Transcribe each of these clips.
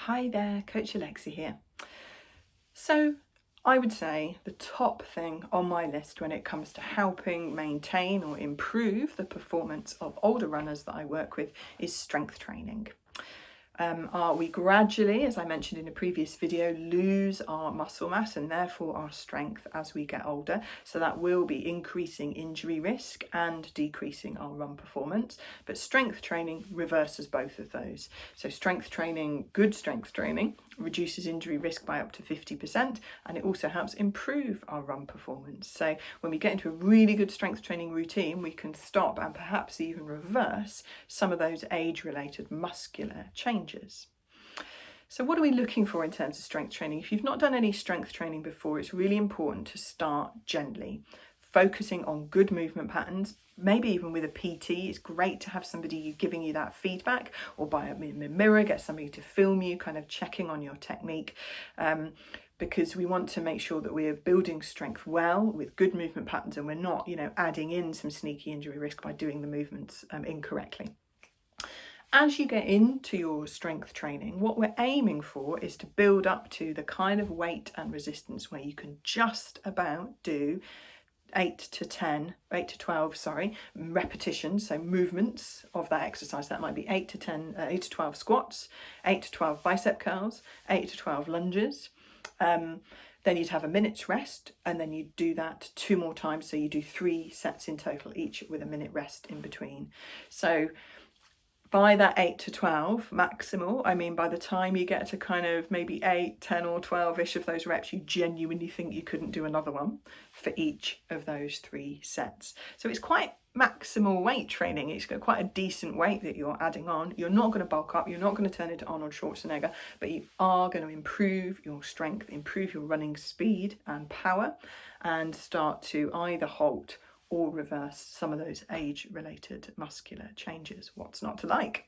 Hi there, Coach Alexi here. So I would say the top thing on my list when it comes to helping maintain or improve the performance of older runners that I work with is strength training. We gradually, as I mentioned in a previous video, lose our muscle mass and therefore our strength as we get older. So that will be increasing injury risk and decreasing our run performance. But strength training reverses both of those. So strength training, good strength training, reduces injury risk by up to 50%, and it also helps improve our run performance. So when we get into a really good strength training routine, we can stop and perhaps even reverse some of those age-related muscular changes. So what are we looking for in terms of strength training? If you've not done any strength training before, it's really important to start gently, focusing on good movement patterns, maybe even with a PT. It's great to have somebody giving you that feedback, or by a mirror, get somebody to film you, kind of checking on your technique. Because we want to make sure that we're building strength well with good movement patterns, and we're not, adding in some sneaky injury risk by doing the movements incorrectly. As you get into your strength training, what we're aiming for is to build up to the kind of weight and resistance where you can just about do 8 to 12 repetitions, so movements of that exercise. That might be 8 to 12 squats, 8 to 12 bicep curls, 8 to 12 lunges. Then you'd have a minute's rest, and then you do that 2 more times, so you do 3 sets in total, each with a minute rest in between. So by that 8 to 12 maximal, I mean by the time you get to kind of maybe 8, 10 or 12-ish of those reps, you genuinely think you couldn't do another one for each of those 3 sets. So it's quite maximal weight training. It's got quite a decent weight that you're adding on. You're not going to bulk up, you're not going to turn into Arnold Schwarzenegger, but you are going to improve your strength, improve your running speed and power, and start to either halt or reverse some of those age-related muscular changes. What's not to like?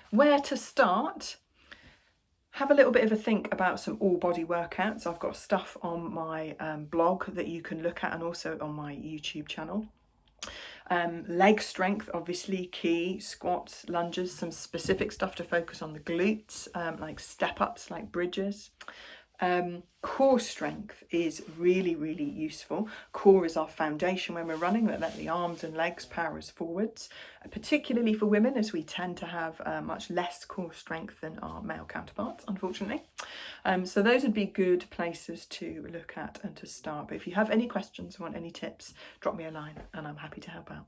Where to start? Have a little bit of a think about some all-body workouts. I've got stuff on my blog that you can look at, and also on my YouTube channel. Leg strength, obviously key, squats, lunges, some specific stuff to focus on the glutes, like step-ups, like bridges. Core strength is really, really useful. Core is our foundation when we're running, that let the arms and legs power us forwards, particularly for women, as we tend to have much less core strength than our male counterparts, unfortunately. So those would be good places to look at and to start. But if you have any questions or want any tips, drop me a line and I'm happy to help out.